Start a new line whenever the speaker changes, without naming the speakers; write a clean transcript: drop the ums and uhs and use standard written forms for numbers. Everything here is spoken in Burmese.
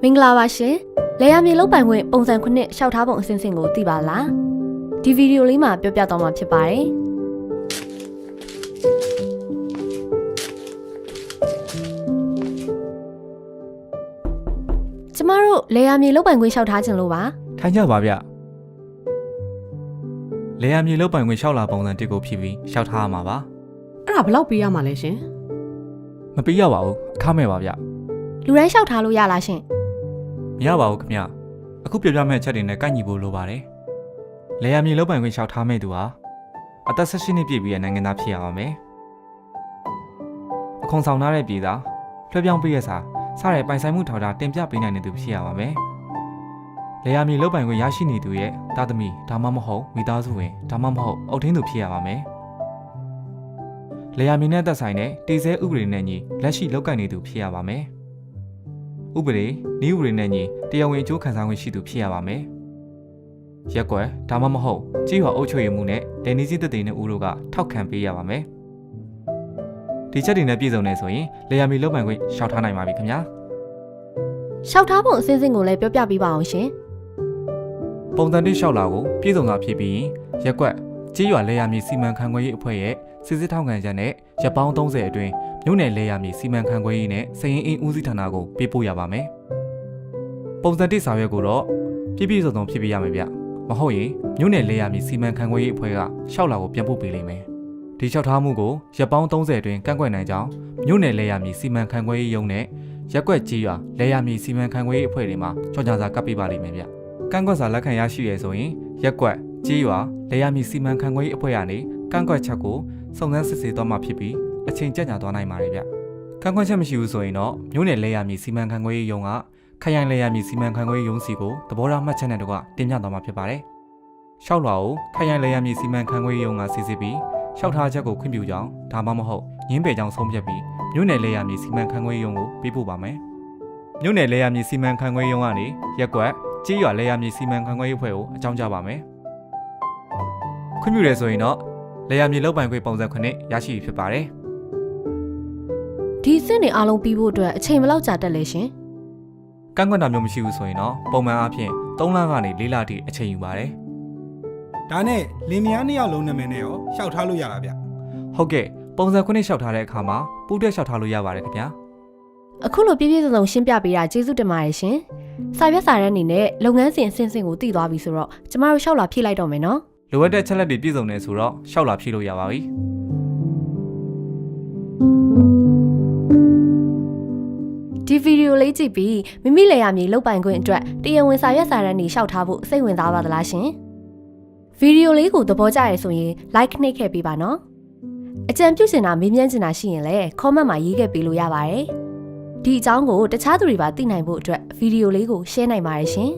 မင်္ဂလာပါရှင်။လေယာမြေလောက်ပိုင်ခွင့်ပုံစံ9ရှောက်ထားပုံအစဉ်စဉ်ကိုသိပါလား။ဒီဗီဒီယိုလေးမှာပြောပြသွားမှာဖြစ်ပါတယ်။ကျမတို့လေယာမြေလောက်ပိုင်ခွင့်ရှောက်ထားခြင်းလို့ပါ
ထိုင်ကြပါဗျလေယာမြေလောက်ပိုင်ခွင့်ရှောက်လာပုံစံတစ်ကိုဖြည့်ပြီးရှောက်ထားရမှာပါ
အဲ့ဒါဘယ်လောက်ပေးရမှာလဲရှင်
မပေးရပါဘူးအခမဲ့ပါဗျ
။လူတိုင်းရှောက်ထားလို့ရလားရှင်
မရပါဘူးခင်ဗျအခုပြပြမဲ့အချက်တွေနဲ့ကိုက်ညီဖို့လိုပါတယ်လေယာမြေလောက်ပိုင်ခွင့်ရှောက်ထားမဲ့သူဟာအသက်16နှစ်ပြည့်ပြီးတဲ့နိုင်ငံသားဖြစ်ရပါမယ်အခွန်ဆောင်ထားတဲ့ပြည်သားလွှဲပြောင်းပေးရစာစတဲ့ပိုင်ဆိုင်မှုထောက်ထားတင်ပြပေးနိုင်တဲ့သူဖြစ်ရပါမယ်လေယာမြေလောက်ပိုင်ခွင့်ရရှိနေသူရဲ့တာသမီဒါမှမဟုတ်မိသားစုဝင်ဒါမှမဟုတ်အုပ်ထင်းသူဖြစ်ရပါမယ်လေယာမြေနဲ့သက်ဆိုင်တဲ့တည်ဆဲဥပဒေနဲ့ညီလက်ရှိလောက်ကင်နေသူဖြစ်ရပါမယ်ဥပဒေနည်းဥပဒေနဲ့ညီတရားဝင်အကျိုးခံစားခွင့်ရှိသူဖြစ်ရပါမယ်ရက်ကွယ်ဒါမှမဟုတ်ကြီးရွာအုပ်ချုပ်ရေးမှုနဲ့ဒယ်နီစီသက်သေနဲ့ဦးတို့ကထောက်ခံပေးရပါမယ်ဒီချက်တွေနဲ့ပြည့်စုံနေဆိုရင်လေယာမြေလောက်ပိုင်ခွင့်ရှောက်ထားနိုင်ပါပြီခင်ဗျာ
။ရှောက်ထားပုံအစဉ်စဉ်ကိုလည်းပြောပြပေးပါအောင်ရှင်
ပုံစံတစ်လျှောက်လာကိုပြည့်စုံတာဖြစ်ပြီးရက်ကွက်ကြီးရွာလေယာမြေစီမံခန့်ခွဲရေးအဖွဲ့ရဲ့စစ်စစ်ထောက်ခံချက်နဲ့ရပ်ပေါင်း30အတွင်းမြို့နယ်လေယာမြေစီမံခန့်ခွဲရေးနဲ့စည်ရင်အင်းဦးစီးဌာနကိုပေးပို့ရပါမယ်ပုံစံတစ်စာရွက်ကိုတော့ပြည့်စုံဖြစ်ပြရမယ်ဗျမဟုတ်ရင်မြို့နယ်လေယာမြေစီမံခန့်ခွဲရေးအဖွဲ့ကလျှောက်လာကိုပြန်ပို့ပေးလိမ့်မယ်ဒီလျှောက်ထားမှုကိုရပ်ပေါင်း30အတွင်းကန့်ကွက်နိုင်ကြောင်းမြို့နယ်လေယာမြေစီမံခန့်ခွဲရေးရုံးနဲ့ရက်ကွက်ကြီးရွာလေယာမြေစီမံခန့်ခွဲရေးအဖွဲ့တွေမှာကြော်ညာစာကပ်ပေးပါလိမ့်မယ်ဗျကန့်ကွက်စာလက်ခံရရှိရဆိုရင်ရက်ကွက်ကြီးရွာလေယာမြေစီမံခန့်ခွဲရေးအဖွဲ့ကနေကန့်ကွက်ချက်ကိုစုံစမ်းစစ်ဆေးသွားမှာဖြစ်ပြီးအချိန်ကျပ်ညာသွားနိုင်ပါတယ်ဗျကန့်ကွက်ချက်မရှိဘူးဆိုရင်တော့မြို့နယ်လေယာမြေစီမံခန့်ခွဲရေးရုံးကခရိုင်လေယာမြေစီမံခန့်ခွဲရေးရုံးစီကိုသဘောထားမှတ်ချက်နဲ့တော့တင်ပြသွားမှာဖြစ်ပါတယ်ရှောက်လွှာကိုခရိုင်လေယာမြေစီမံခန့်ခွဲရေးရုံးကစစ်ဆေးပြီးရှောက်ထားချက်ကိုခွင့်ပြုကြောင်းဒါမှမဟုတ်ငင်းပယ်ကြောင်းဆုံးဖြတ်ပြီးမြို့နယ်လေယာမြေစီမံခန့်ခွဲရေးရုံးကိုပေးပို့ပါမယ်မြို့နယ်လေယာမြေစီမံခန့်ခွဲရေးရုံးကနေရက်ကွက်ကြေးရွာလေယာမြေစီမံခန့်ခွဲရေးအဖွဲ့ကိုအကြောင်းကြားပါမယ်ခွင့်ပြုရဆိုရင်တော့လေယာမြေလောက်ပိုင်ခွင့်ပုံစံ9ရရှိဖြစ်ပါတယ်
။ဒီအစဉ်တွေအားလုံးပြီးဖို့အတွက်အချိန်ဘယ်လောက်ကြာတက်လဲရှင်
ကန့်ကွက်တာမျိုးမရှိဘူးဆိုရင်တော့ပုံမှန်အားဖြင့်3လကနေ4လအထိအချိန်ယူပါတယ်
ဒါနဲ့လင်မယား2ယောက်လုံးနာမည်နဲ့ရောရှောက်ထားလို့ရတာဗျ
ဟုတ်ကဲ့ပုံစံ9လျှောက်ထားတဲ့အခါမှာပူးတွဲလျှောက်ထားလို့ရပါတယ်ခင်ဗျာ
။အခုလိုပြည့်ပြည့်စုံစုံရှင်းပြပေးတာကျေးဇူးတင်ပါတယ်ရှင်။စာရွက်စာတမ်းအနေနဲ့လုပ်ငန်းစဉ်အစဉ်စဉ်ကိုသိသွားပြီဆိုတော့ကျမတို့ရှောက်လာဖြည့်လိုက်တော့မယ်နော်။
လိုအပ်တဲ့ချက်လက်တွေပြည့်စုံနေဆိုတော့လျှောက်လာဖြည့်လို့ရပါပြီ
ဒီဗီဒီယိုလေးကြည့်ပြီးမိမိလေယာမြေလောက်ပိုင်ခွင့်အတွက်တရားဝင်စာရွက်စာတမ်းတွေရှောက်ထားဖို့စိတ်ဝင်စားပါသလားရှင်ဗီဒီယိုလေးကိုသဘောကျရဆိုရင် like နှိပ်ခဲ့ပေးပါနော်အကြံပြုချင်တာမေးမြန်းချင်တာရှိရင်လည်း comment မှာရေးခဲ့ပေးလို့ရပါတယ်ဒီအကြောင်းကိုတခြားသူတွေပါသိနိုင်ဖို့အတွက်ဗီဒီယိုလေးကို share နိုင်ပါတယ်ရှင်